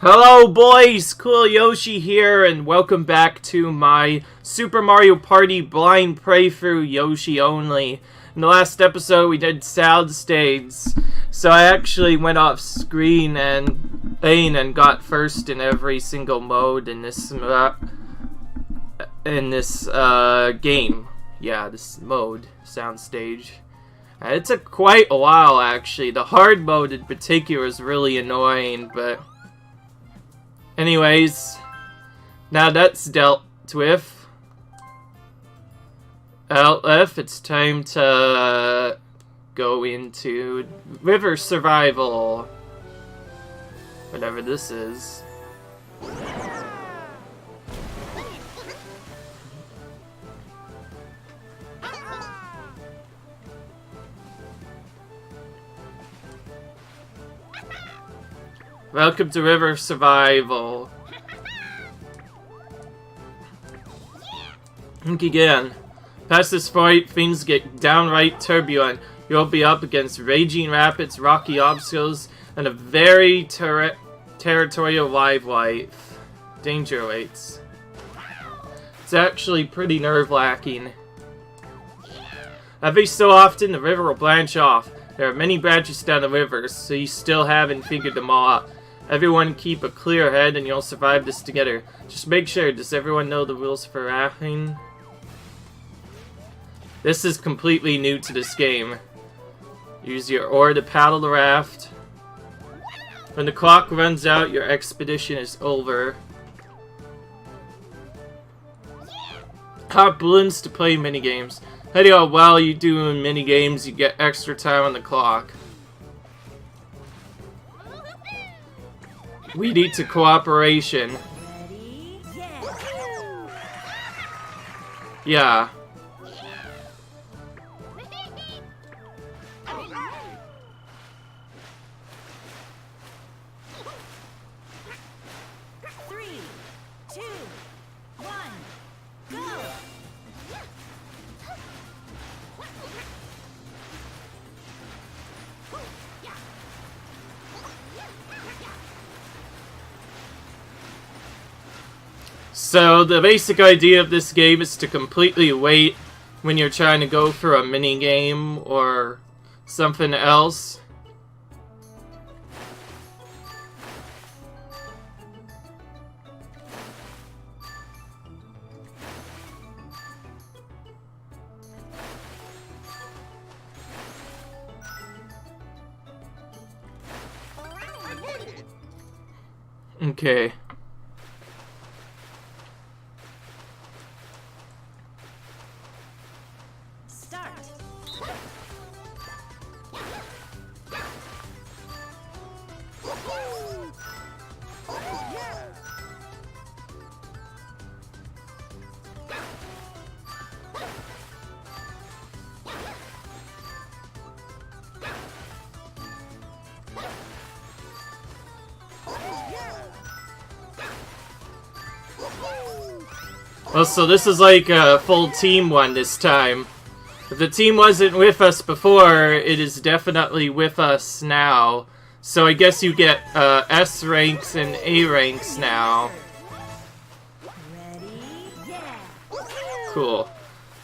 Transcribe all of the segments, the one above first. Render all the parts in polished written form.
Hello boys, Cool Yoshi here, and welcome back to my Super Mario Party blind playthrough Yoshi only. In the last episode we did sound stages, so I actually went off screen and got first in every single mode in this game. Yeah, this mode, sound stage. It took quite a while actually. The hard mode in particular is really annoying, but anyways, now that's dealt with. It's time to go into river survival. Whatever this is. Welcome to River Survival. Think again. Past this point, things get downright turbulent. You'll be up against raging rapids, rocky obstacles, and a very territorial wildlife. Danger awaits. It's actually pretty nerve-wracking. Every so often, the river will branch off. There are many branches down the river, so you still haven't figured them all out. Everyone keep a clear head and you'll survive this together. Just make sure, does everyone know the rules for rafting? This is completely new to this game. Use your oar to paddle the raft. When the clock runs out, your expedition is over. Hot balloons to play minigames. Anyhow, while you do minigames, you get extra time on the clock. We need to cooperation. Yeah. So the basic idea of this game is to completely wait when you're trying to go for a mini game or something else. Okay. Well, so this is like a full team one this time. If the team wasn't with us before, it is definitely with us now. So I guess you get S ranks and A ranks now. Cool.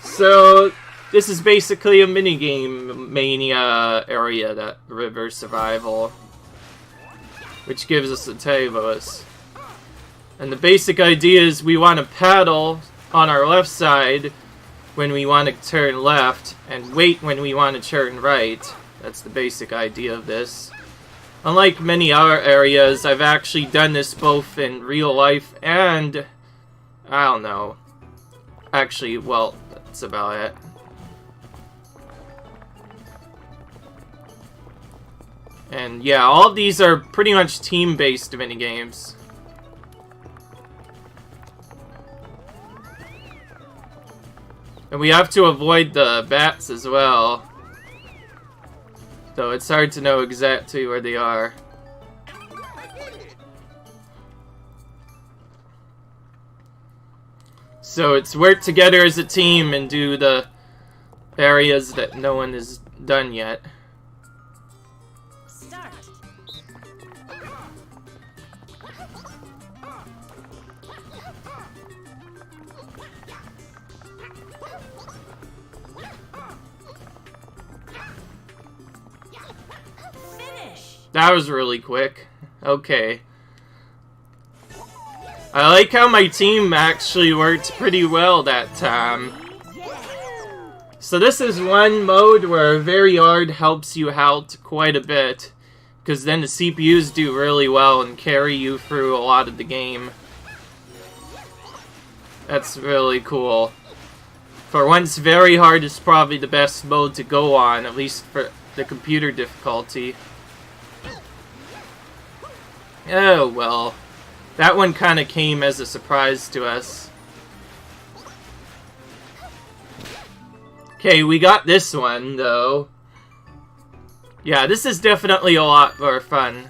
So this is basically a minigame mania area, that river survival, which gives us a tables. And the basic idea is we want to paddle on our left side when we want to turn left, and wait when we want to turn right. That's the basic idea of this. Unlike many other areas, I've actually done this both in real life and, I don't know. Actually, well, that's about it. And yeah, all of these are pretty much team-based minigames. And we have to avoid the bats as well. So it's hard to know exactly where they are. So it's work together as a team and do the areas that no one has done yet. That was really quick. Okay. I like how my team actually worked pretty well that time. So this is one mode where very hard helps you out quite a bit, because then the CPUs do really well and carry you through a lot of the game. That's really cool. For once, very hard is probably the best mode to go on, at least for the computer difficulty. Oh well. That one kind of came as a surprise to us. Okay, we got this one, though. Yeah, this is definitely a lot more fun.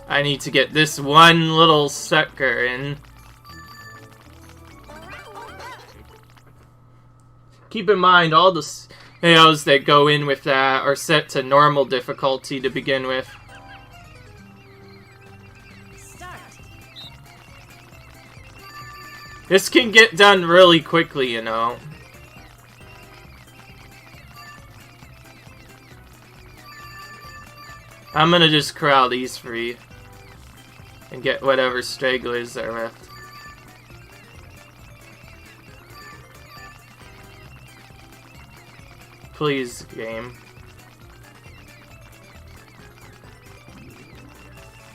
I need to get this one little sucker in. Keep in mind, all the scenarios that go in with that are set to normal difficulty to begin with. Start. This can get done really quickly, you know. I'm gonna just corral these free and get whatever stragglers are left. Please, game.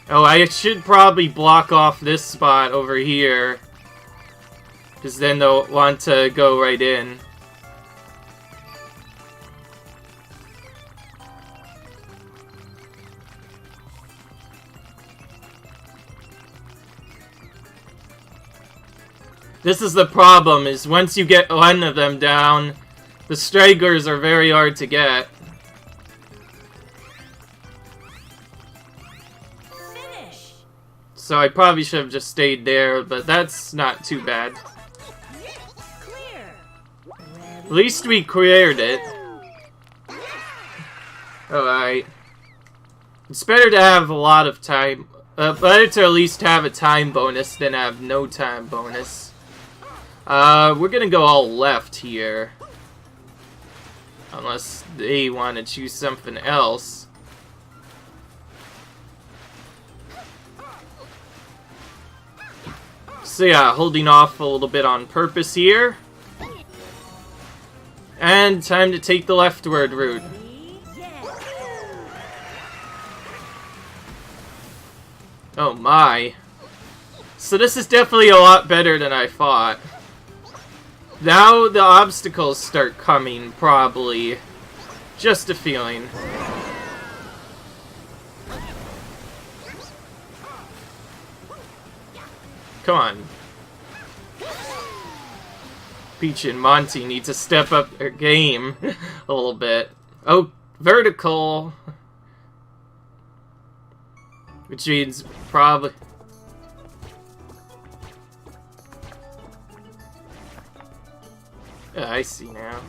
Oh, I should probably block off this spot over here, because then they'll want to go right in. This is the problem, is once you get one of them down, the stragglers are very hard to get. Finish. So I probably should have just stayed there, but that's not too bad. Clear. At least we cleared it. Alright. It's better to have a lot of time. Better to at least have a time bonus than have no time bonus. We're gonna go all left here. Unless they want to choose something else. So yeah, holding off a little bit on purpose here. And time to take the leftward route. Oh my. So this is definitely a lot better than I thought. Now the obstacles start coming, probably. Just a feeling. Come on. Peach and Monty need to step up their game a little bit. Oh, vertical. Which means probably... I see now.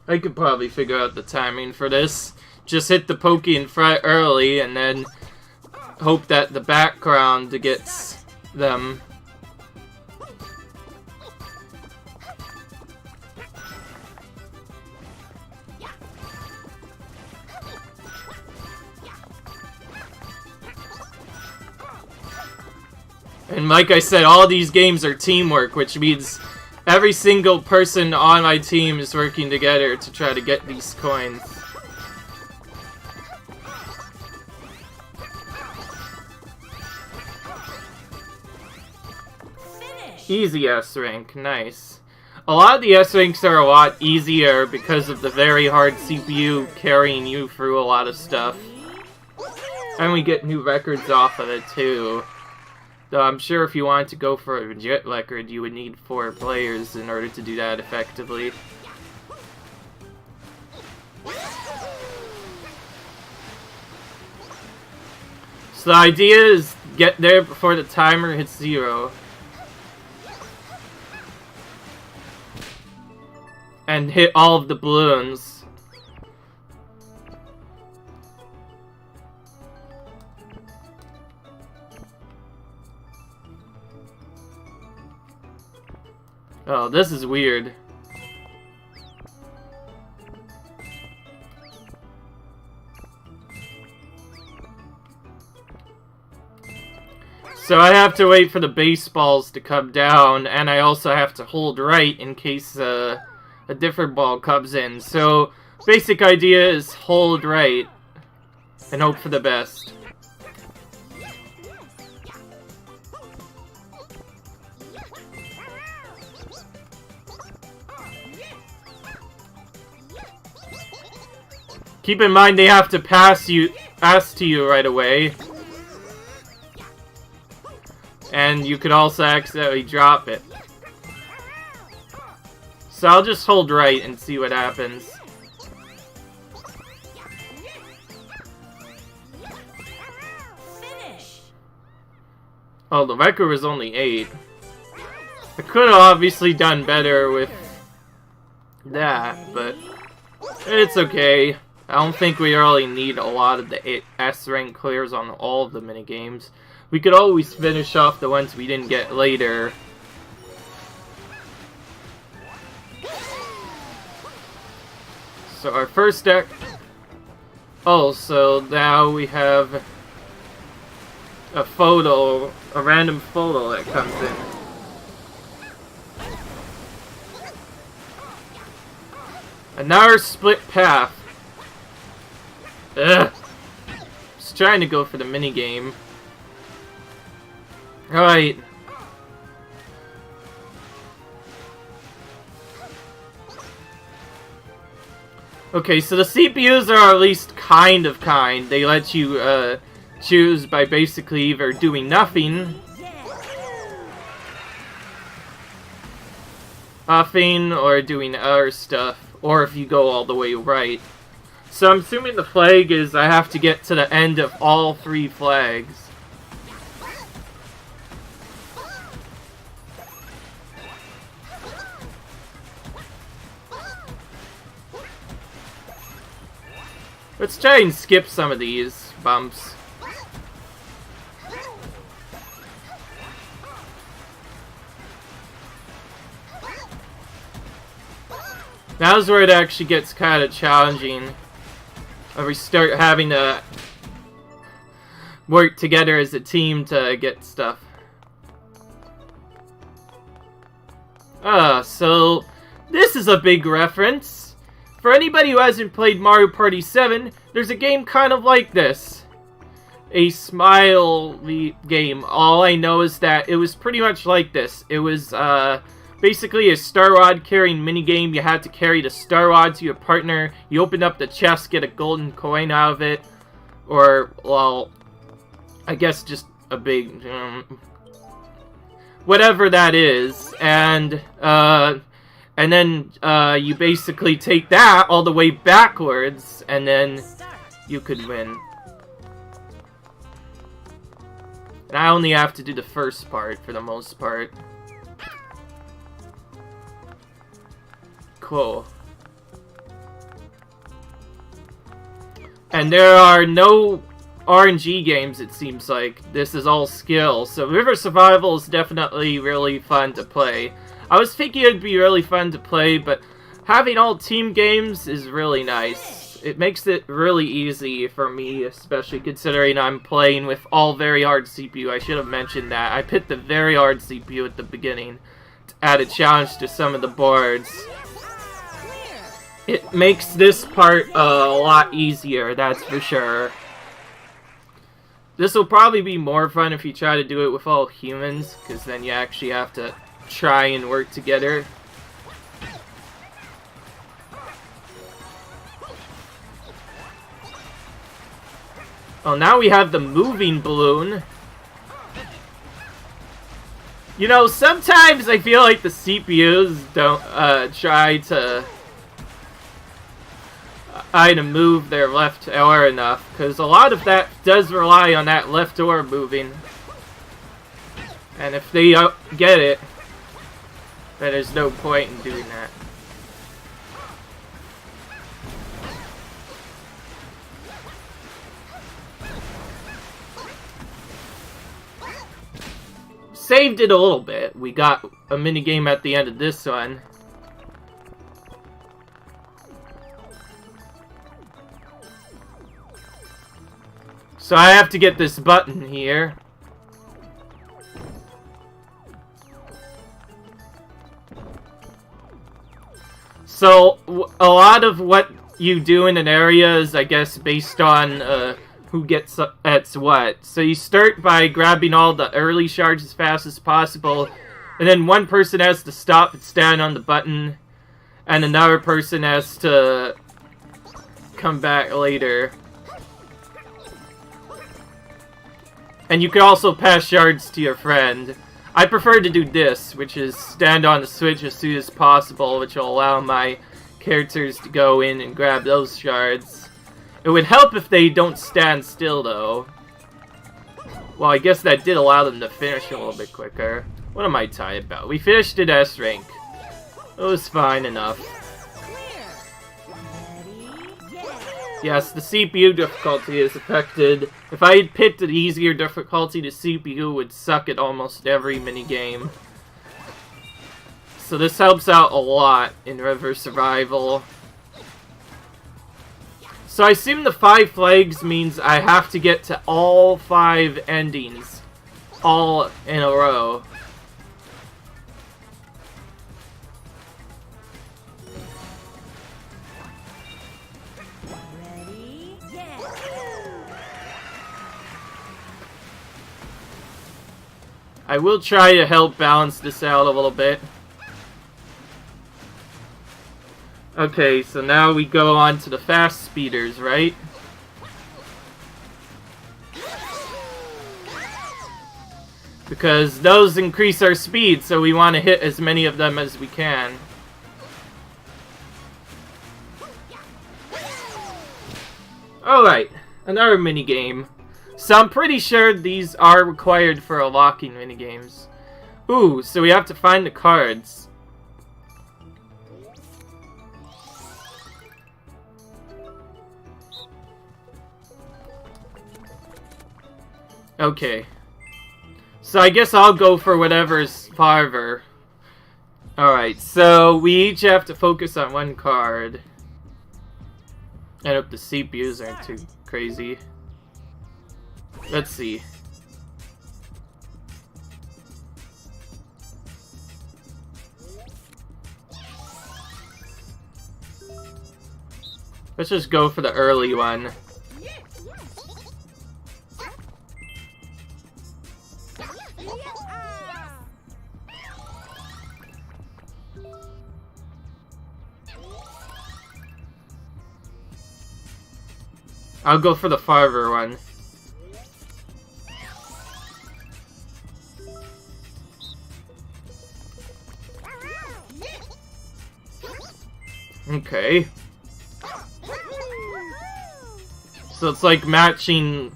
I could probably figure out the timing for this. Just hit the pokey in front early and then hope that the background gets them. And like I said, all these games are teamwork, which means every single person on my team is working together to try to get these coins. Finish. Easy S rank, nice. A lot of the S ranks are a lot easier because of the very hard CPU carrying you through a lot of stuff. And we get new records off of it too. Though I'm sure if you wanted to go for a jet record, you would need 4 players in order to do that effectively. So the idea is get there before the timer hits 0. And hit all of the balloons. Oh, this is weird. So I have to wait for the baseballs to come down, and I also have to hold right in case a different ball comes in. So basic idea is hold right and hope for the best. Keep in mind they have to pass to you right away. And you could also accidentally drop it. So I'll just hold right and see what happens. Oh, the record was only 8. I could have obviously done better with that, but it's okay. I don't think we really need a lot of the S rank clears on all of the minigames. We could always finish off the ones we didn't get later. So our first deck... Oh, so now we have a photo, a random photo that comes in. Another split path. Ugh. Just trying to go for the minigame. Alright. Okay, so the CPUs are at least kind. They let you choose by basically either doing nothing, or doing other stuff, or if you go all the way right. So I'm assuming the flag is I have to get to the end of all 3 flags. Let's try and skip some of these bumps. Now's where it actually gets kind of challenging. Where we start having to work together as a team to get stuff. So this is a big reference. For anybody who hasn't played Mario Party 7, there's a game kind of like this. A smile game. All I know is that it was pretty much like this. It was basically a Star Rod carrying minigame. You had to carry the Star Rod to your partner. You open up the chest, get a golden coin out of it. Or, well, I guess just a big... whatever that is. And then you basically take that all the way backwards, and then you could win. And I only have to do the first part for the most part. Cool. And there are no RNG games, it seems like. This is all skill. So River Survival is definitely really fun to play. I was thinking it'd be really fun to play, but having all team games is really nice. It makes it really easy for me, especially considering I'm playing with all very hard CPU. I should have mentioned that. I picked the very hard CPU at the beginning to add a challenge to some of the boards. It makes this part a lot easier, that's for sure. This will probably be more fun if you try to do it with all humans, because then you actually have to try and work together. Oh, now we have the moving balloon. You know, sometimes I feel like the CPUs don't try to move their left or enough, because a lot of that does rely on that left or moving. And if they get it, then there's no point in doing that. Saved it a little bit. We got a minigame at the end of this one. So I have to get this button here. So a lot of what you do in an area is, I guess, based on who gets at what. So you start by grabbing all the early shards as fast as possible, and then one person has to stop and stand on the button, and another person has to come back later. And you can also pass shards to your friend. I prefer to do this, which is stand on the switch as soon as possible, which will allow my characters to go in and grab those shards. It would help if they don't stand still, though. Well, I guess that did allow them to finish a little bit quicker. What am I tired about? We finished at S rank. It was fine enough. Yes, the CPU difficulty is affected. If I had picked an easier difficulty, the CPU would suck at almost every minigame. So this helps out a lot in River Survival. So I assume the 5 flags means I have to get to all 5 endings, all in a row. Ready? Yeah. I will try to help balance this out a little bit. Okay, so now we go on to the fast speeders, right? Because those increase our speed, so we want to hit as many of them as we can. Alright, another minigame. So I'm pretty sure these are required for unlocking minigames. Ooh, so we have to find the cards. Okay. So I guess I'll go for whatever's farther. Alright, so we each have to focus on one card. I hope the CPUs aren't too crazy. Let's see. Let's just go for the early one. I'll go for the farther one. Okay. So it's like matching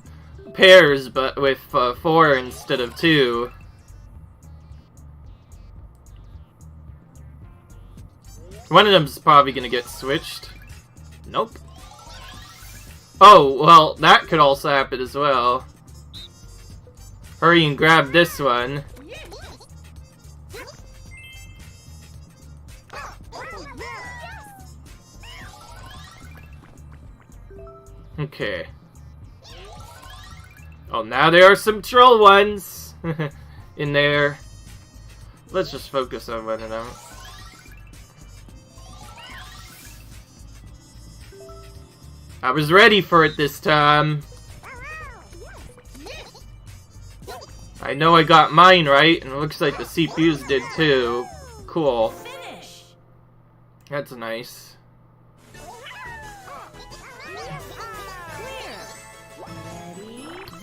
pairs, but with 4 instead of 2. One of them's probably gonna get switched. Nope. Oh, well, that could also happen as well. Hurry and grab this one. Okay. Oh, now there are some troll ones in there. Let's just focus on one of them. I was ready for it this time. I know I got mine right, and it looks like the CPUs did too. Cool. That's nice.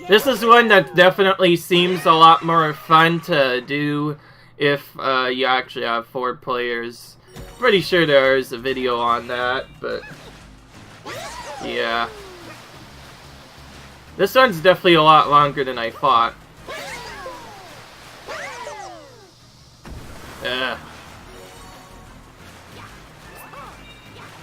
This is one that definitely seems a lot more fun to do if you actually have 4 players. Pretty sure there is a video on that, but yeah. This one's definitely a lot longer than I thought. Ugh.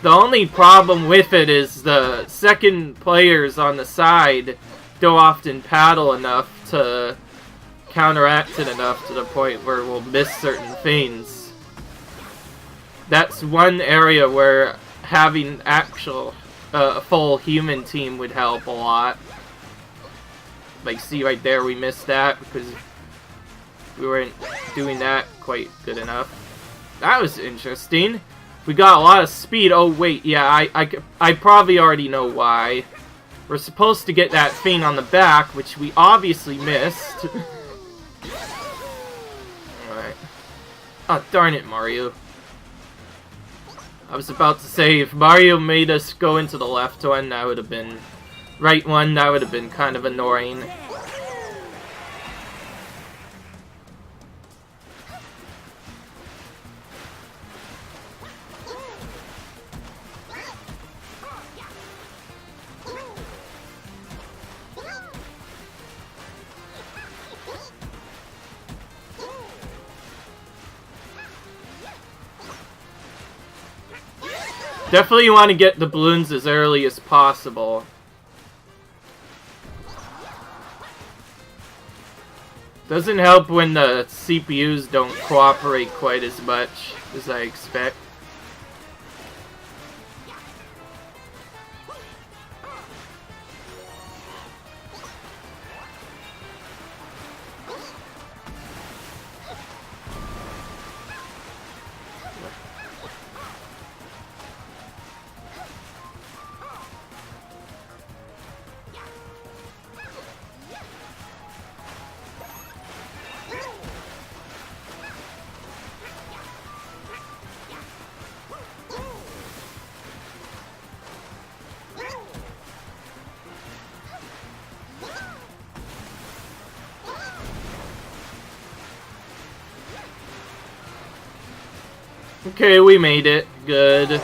The only problem with it is the second players on the side don't often paddle enough to counteract it enough to the point where we'll miss certain things. That's one area where having actual full human team would help a lot. Like, see right there, we missed that because we weren't doing that quite good enough. That was interesting. We got a lot of speed. Oh, wait, yeah, I probably already know why. We're supposed to get that thing on the back, which we obviously missed. Alright. Oh, darn it, Mario. I was about to say, if Mario made us go into the left one, that would have been... right one, that would have been kind of annoying. Definitely want to get the balloons as early as possible. Doesn't help when the CPUs don't cooperate quite as much as I expect. Okay, we made it. Good. Ready,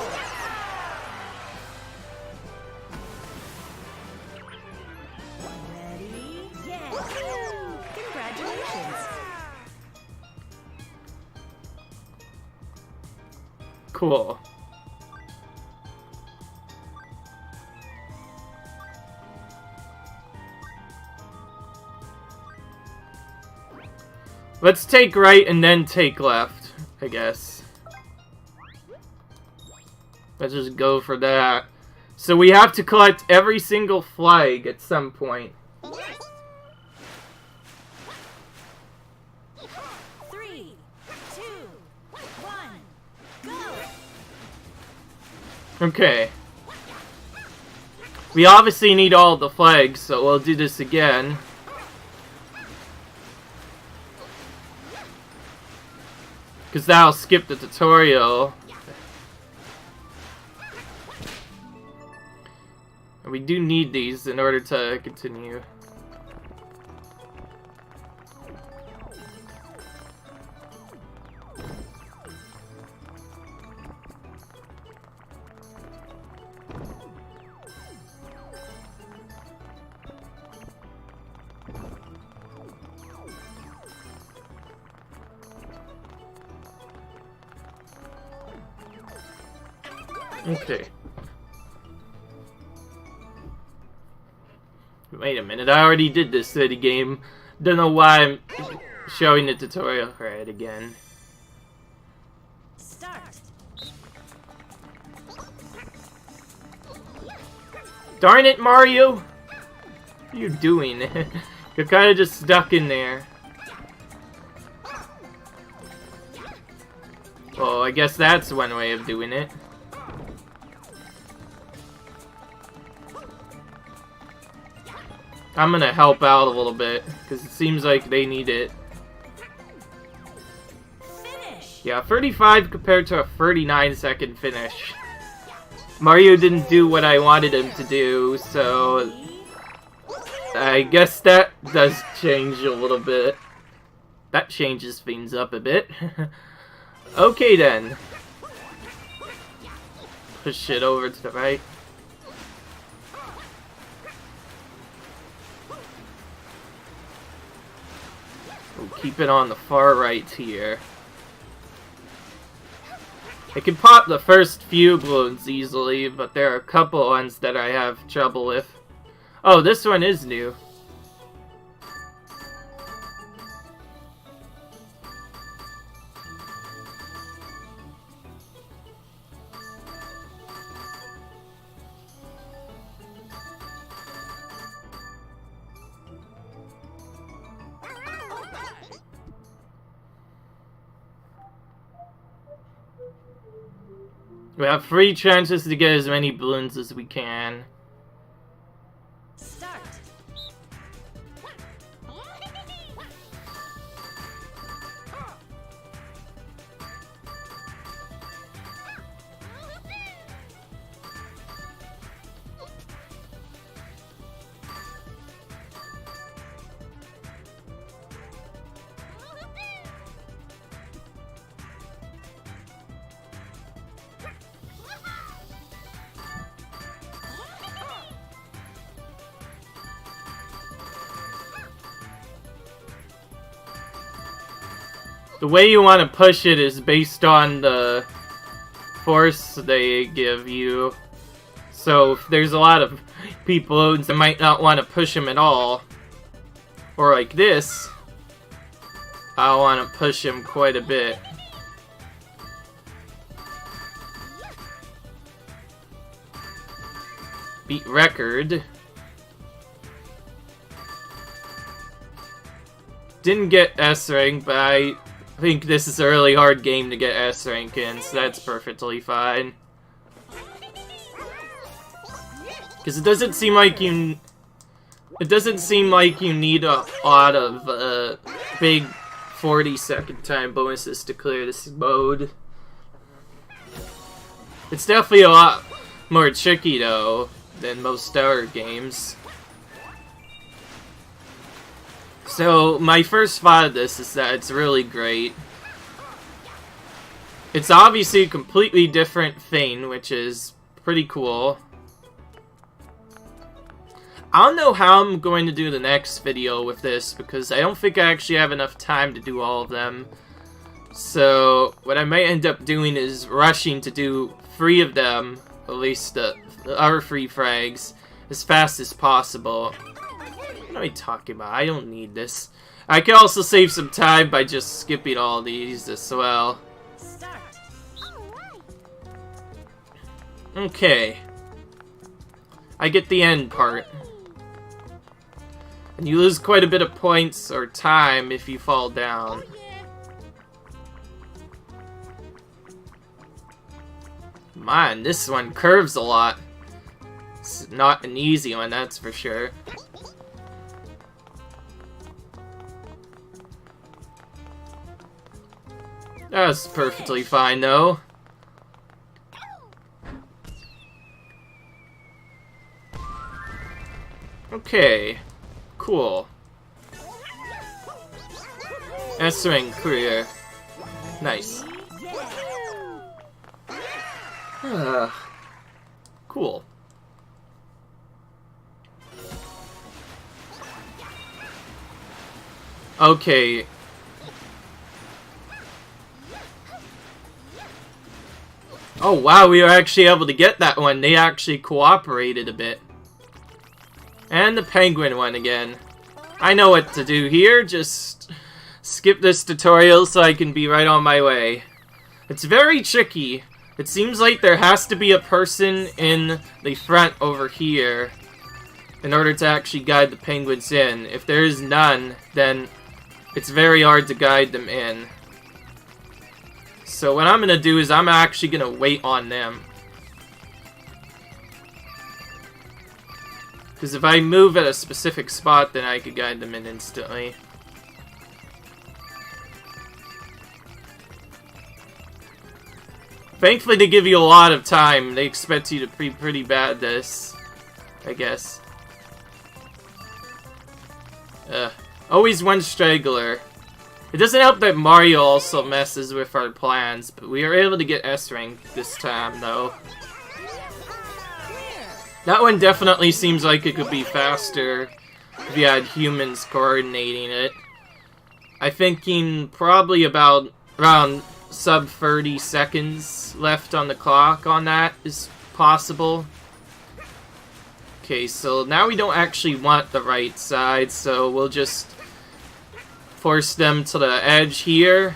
go! Congratulations! Cool. Let's take right and then take left, I guess. Let's just go for that. So we have to collect every single flag at some point. 3, 2, 1, go! Okay. We obviously need all the flags, so we'll do this again. Because that'll skip the tutorial. And we do need these in order to continue. Okay. Wait a minute, I already did this city game. Don't know why I'm showing the tutorial right again. Start. Darn it, Mario! What are you doing? You're kind of just stuck in there. Well, I guess that's one way of doing it. I'm gonna help out a little bit, because it seems like they need it. Finish. Yeah, 35 compared to a 39-second finish. Mario didn't do what I wanted him to do, so I guess that does change a little bit. that changes things up a bit. Okay then. Push it over to the right. We'll keep it on the far right here. I can pop the first few balloons easily, but there are a couple ones that I have trouble with. Oh, this one is new. We have 3 chances to get as many balloons as we can. Start. The way you want to push it is based on the force they give you. So if there's a lot of people that might not want to push them at all, or like this, I want to push him quite a bit. Beat record. Didn't get S rank, but I think this is a really hard game to get S rank in, so that's perfectly fine. Because it doesn't seem like you need a lot of big 40-second time bonuses to clear this mode. It's definitely a lot more tricky though than most other games. So, my first thought of this is that it's really great. It's obviously a completely different thing, which is pretty cool. I don't know how I'm going to do the next video with this, because I don't think I actually have enough time to do all of them. So, what I might end up doing is rushing to do 3 of them, at least the other 3 frags, as fast as possible. What am I talking about? I don't need this. I can also save some time by just skipping all these as well. Start. Okay. I get the end part. And you lose quite a bit of points or time if you fall down. Man, this one curves a lot. It's not an easy one, that's for sure. That's perfectly fine, though. Okay. Cool. S-ring clear. Nice. Cool. Okay. Oh wow, we were actually able to get that one. They actually cooperated a bit. And the penguin one again. I know what to do here, just skip this tutorial so I can be right on my way. It's very tricky. It seems like there has to be a person in the front over here in order to actually guide the penguins in. If there is none, then it's very hard to guide them in. So what I'm gonna do is I'm actually gonna wait on them. Because if I move at a specific spot, then I could guide them in instantly. Thankfully, they give you a lot of time. They expect you to be pretty bad at this, I guess. Always one straggler. It doesn't help that Mario also messes with our plans, but we are able to get S rank this time, though. That one definitely seems like it could be faster if you had humans coordinating it. I'm thinking probably about around sub 30 seconds left on the clock on that is possible. Okay, so now we don't actually want the right side, so we'll just force them to the edge here,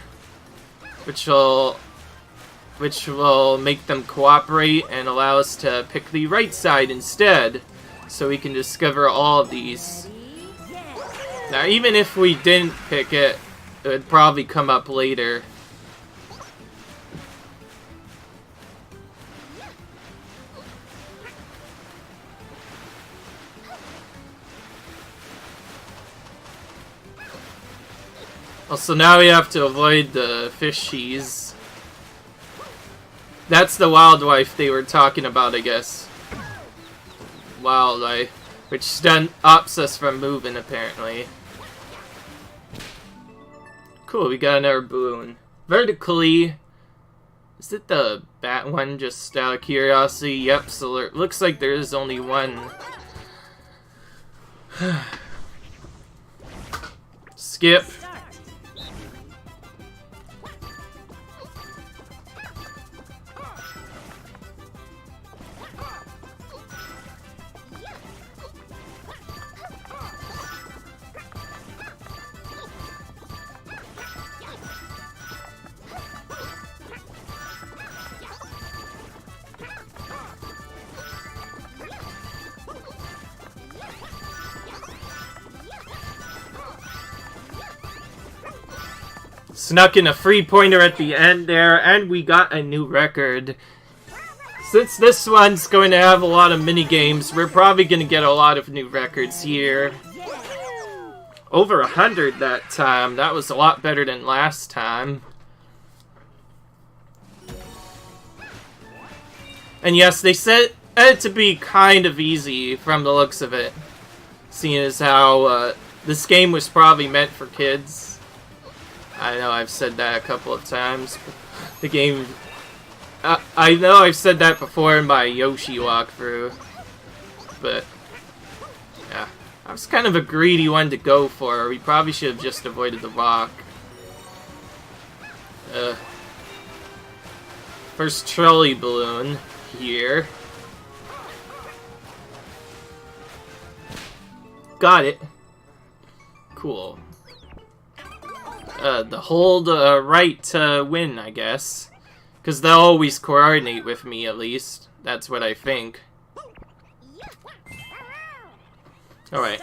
which will make them cooperate and allow us to pick the right side instead, so we can discover all of these. Now, even if we didn't pick it, it would probably come up later. Also, now we have to avoid the fishies. That's the wildlife they were talking about, I guess. Wildlife. Which stops us from moving, apparently. Cool, we got another balloon. Vertically. Is it the bat one, just out of curiosity? Yep, so it looks like there is only one. Skip. Snuck in a free pointer at the end there, and we got a new record. Since this one's going to have a lot of mini games, we're probably going to get a lot of new records here. Over 100 that time. That was a lot better than last time. And yes, they said it to be kind of easy from the looks of it, seeing as how this game was probably meant for kids. I know I've said that a couple of times. The game... I know I've said that before in my Yoshi walkthrough. But... yeah. I was kind of a greedy one to go for. We probably should have just avoided the rock. First trolley balloon here. Got it. Cool. The hold right to win, I guess. Because they'll always coordinate with me, at least. That's what I think. Alright.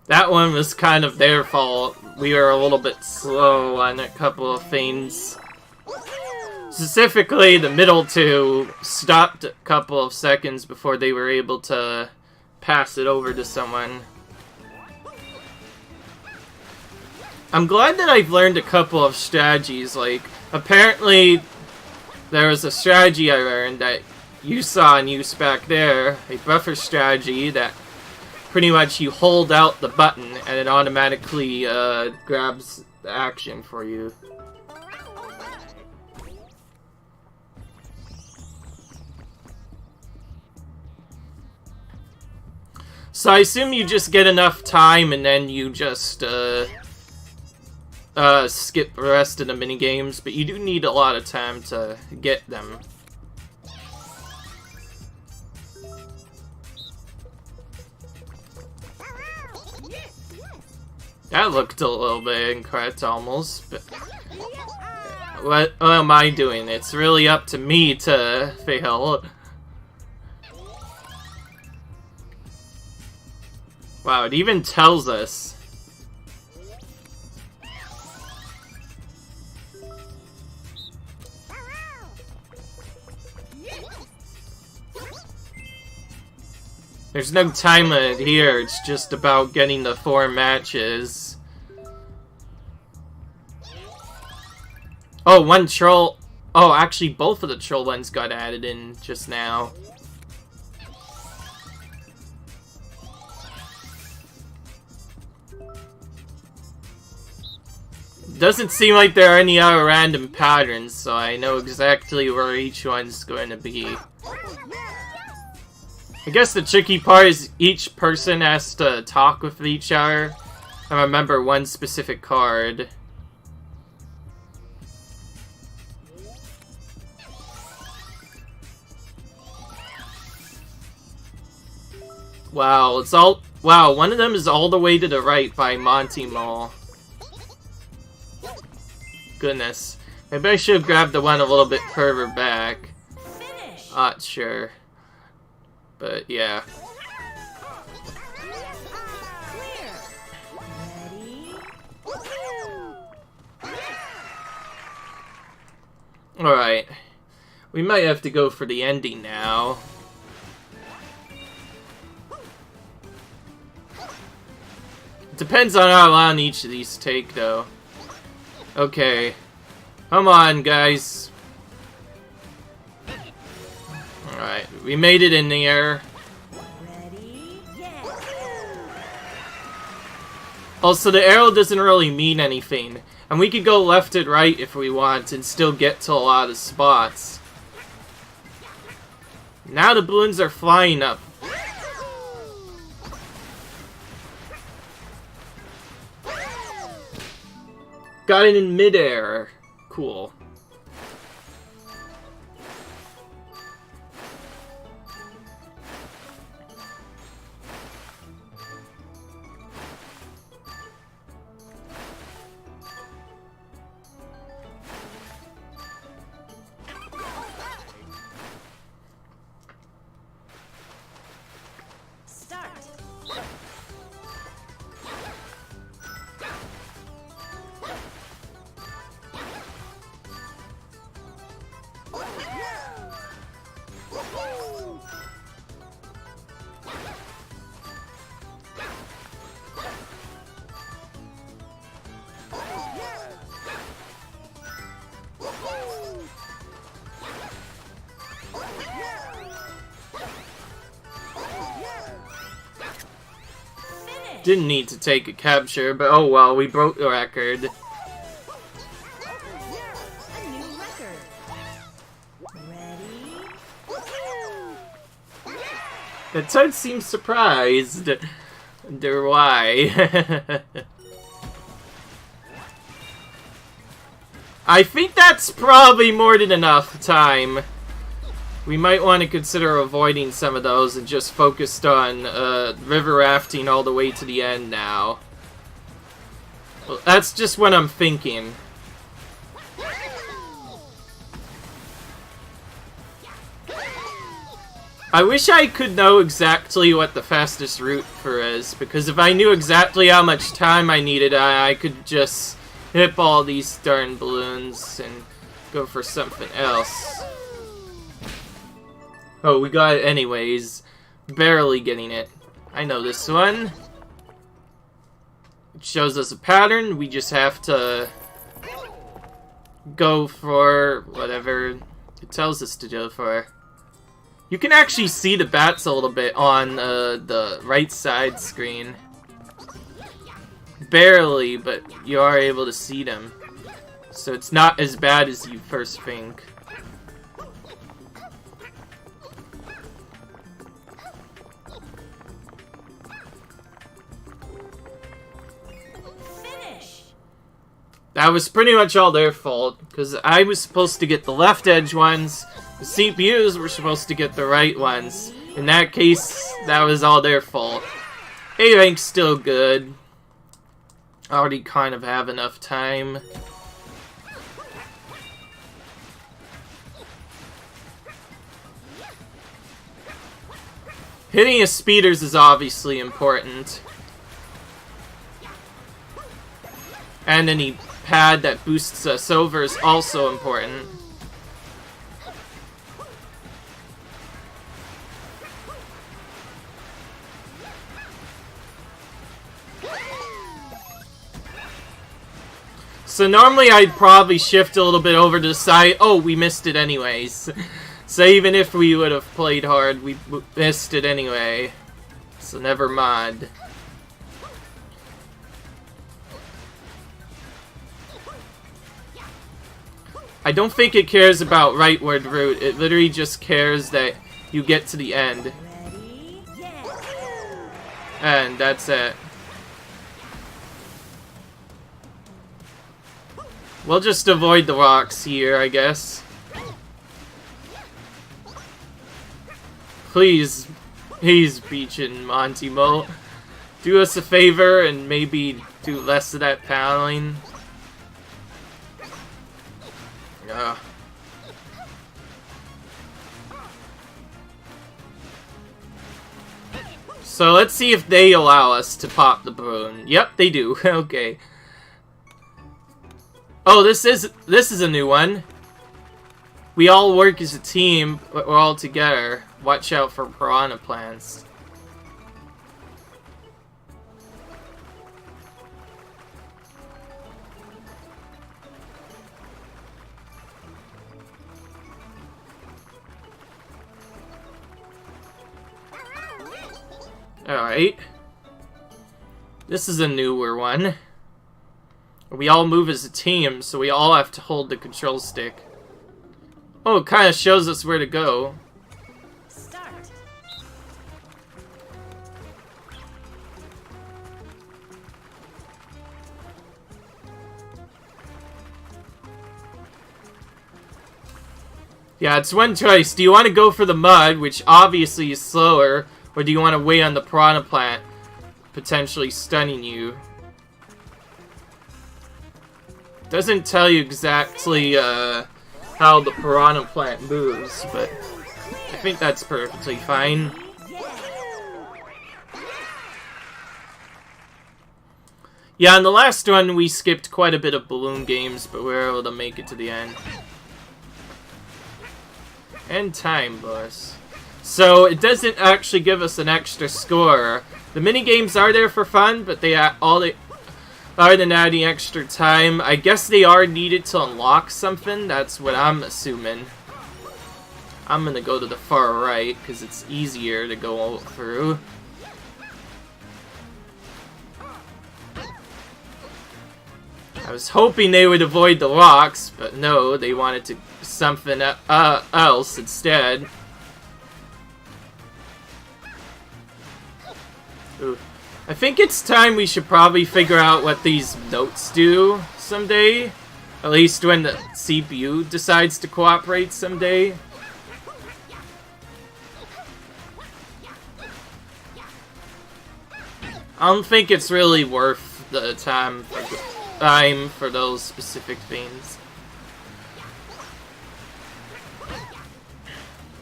That one was kind of their fault. We were a little bit slow on a couple of things. Specifically, the middle two stopped a couple of seconds before they were able to pass it over to someone. I'm glad that I've learned a couple of strategies. Like, apparently, there was a strategy I learned that you saw and used back there. A buffer strategy that pretty much you hold out the button and it automatically grabs the action for you. So I assume you just get enough time and then you just skip the rest of the minigames, but you do need a lot of time to get them. That looked a little bit incorrect almost, but what am I doing? It's really up to me to fail. Wow, it even tells us. There's no time limit here, it's just about getting the 4 matches. Oh, one troll. Oh, actually, both of the troll ones got added in just now. Doesn't seem like there are any other random patterns, so I know exactly where each one's going to be. I guess the tricky part is each person has to talk with each other and remember one specific card. Wow, it's all— wow, one of them is all the way to the right by Monty Mole. Goodness. Maybe I should have grabbed the one a little bit further back. Not sure. But yeah. Alright. We might have to go for the ending now. It depends on how long each of these take, though. Okay. Come on, guys. Alright, we made it in the air. Also, the arrow doesn't really mean anything. And we could go left and right if we want and still get to a lot of spots. Now the balloons are flying up. Got it in midair. Cool. Didn't need to take a capture, but oh well, we broke the record. A new record. Ready? The Toad seems surprised. Wonder why. I think that's probably more than enough time. We might want to consider avoiding some of those and just focused on river rafting all the way to the end now. Well, that's just what I'm thinking. I wish I could know exactly what the fastest route for is, because if I knew exactly how much time I needed, I could just hit all these darn balloons and go for something else. Oh, we got it anyways. Barely getting it. I know this one. It shows us a pattern. We just have to go for whatever it tells us to go for. You can actually see the bats a little bit on the right side screen. Barely, but you are able to see them. So it's not as bad as you first think. That was pretty much all their fault, because I was supposed to get the left edge ones, the CPUs were supposed to get the right ones. In that case, that was all their fault. A rank's still good. I already kind of have enough time. Hitting a speeders is obviously important. And any pad that boosts us over is also important. So normally I'd probably shift a little bit over to the side. Oh, we missed it anyways. So even if we would have played hard, we missed it anyway. So never mind. I don't think it cares about rightward route. It literally just cares that you get to the end. Ready? Yeah. And that's it. We'll just avoid the rocks here, I guess. Please, Peach and Monty Mo, do us a favor and maybe do less of that paddling. So let's see if they allow us to pop the balloon. Yep, they do. Okay. Oh, this is a new one. We all work as a team, but we're all together. Watch out for piranha plants. Alright. This is a newer one. We all move as a team, so we all have to hold the control stick. Oh, it kind of shows us where to go. Start. Yeah, it's one choice. Do you want to go for the mud, which obviously is slower, or do you want to wait on the piranha plant, potentially stunning you? Doesn't tell you exactly how the piranha plant moves, but I think that's perfectly fine. Yeah, in the last one we skipped quite a bit of balloon games, but we were able to make it to the end. And time, boss. So it doesn't actually give us an extra score. The mini games are there for fun, but other than adding extra time, I guess they are needed to unlock something. That's what I'm assuming. I'm gonna go to the far right, because it's easier to go through. I was hoping they would avoid the rocks, but no, they wanted to something else instead. Ooh. I think it's time we should probably figure out what these notes do someday. At least when the CPU decides to cooperate someday. I don't think it's really worth the time for those specific things.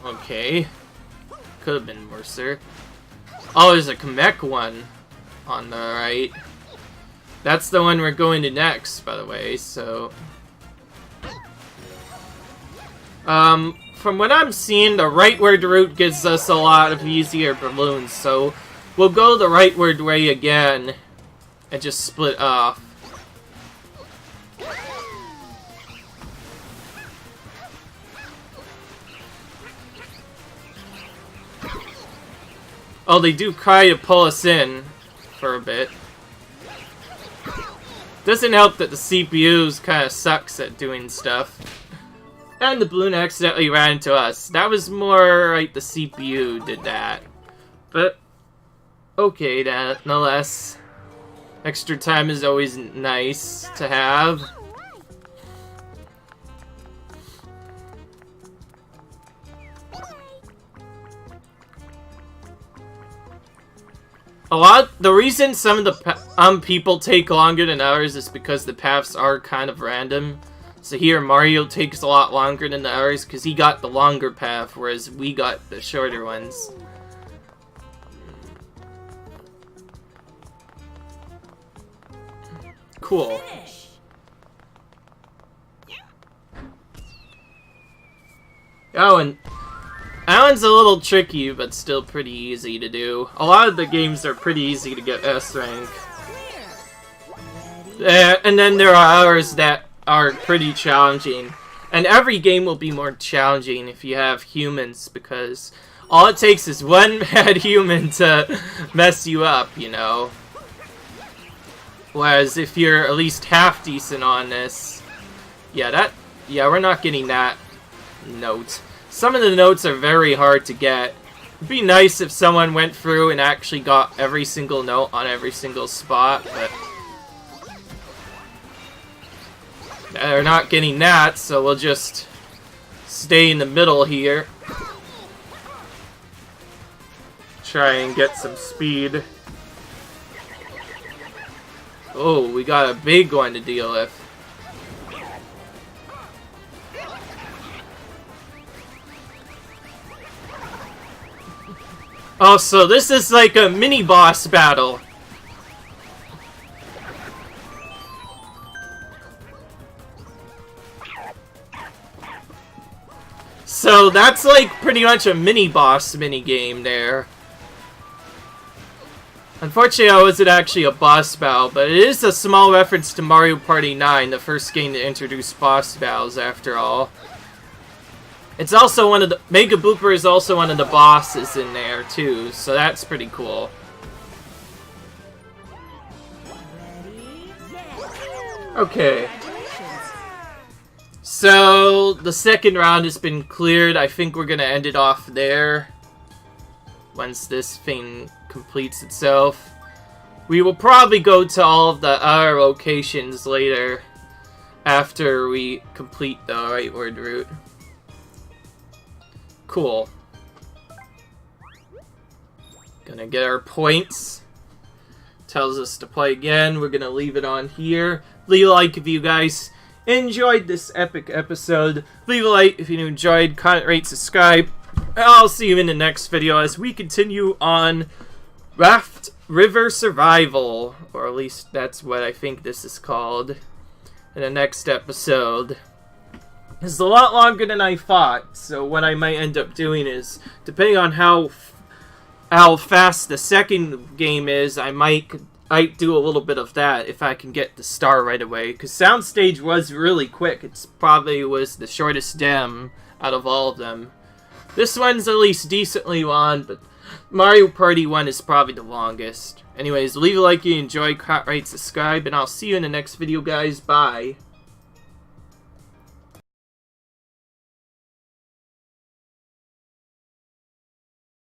Okay. Could have been worse. Oh, there's a Kamek one on the right. That's the one we're going to next, by the way, so... from what I'm seeing, the rightward route gives us a lot of easier balloons, so we'll go the rightward way again and just split off. Oh, they do try to pull us in for a bit. Doesn't help that the CPU's kind of sucks at doing stuff. And the balloon accidentally ran into us. That was more like the CPU did that. But, okay, nonetheless. Extra time is always nice to have. The reason some of the people take longer than others is because the paths are kind of random. So here Mario takes a lot longer than the others because he got the longer path, whereas we got the shorter ones. Cool. Finish. Oh, and that one's a little tricky, but still pretty easy to do. A lot of the games are pretty easy to get S rank. And then there are others that are pretty challenging. And every game will be more challenging if you have humans, because all it takes is one bad human to mess you up, you know? Whereas if you're at least half decent on this, yeah, we're not getting that note. Some of the notes are very hard to get. It'd be nice if someone went through and actually got every single note on every single spot, but they're not getting that, so we'll just stay in the middle here. Try and get some speed. Oh, we got a big one to deal with. Oh, so this is like a mini-boss battle. So that's like pretty much a mini-boss mini-game there. Unfortunately, I wasn't actually a boss battle, but it is a small reference to Mario Party 9, the first game to introduce boss battles after all. It's also one of the... Mega Blooper is also one of the bosses in there, too, so that's pretty cool. Okay. So, the second round has been cleared. I think we're gonna end it off there. Once this thing completes itself. We will probably go to all of the other locations later. After we complete the rightward route. Cool. Gonna get our points. Tells us to play again. We're gonna leave it on here. Leave a like if you guys enjoyed this epic episode. Leave a like if you enjoyed. Comment, rate, subscribe. I'll see you in the next video as we continue on Raft River Survival. Or at least that's what I think this is called. In the next episode. It's a lot longer than I thought, so what I might end up doing is, depending on how fast the second game is, I might do a little bit of that if I can get the star right away. Because Soundstage was really quick. It probably was the shortest dem out of all of them. This one's at least decently long, but Mario Party 1 is probably the longest. Anyways, leave a like if you enjoyed, comment, rate, subscribe, and I'll see you in the next video, guys. Bye.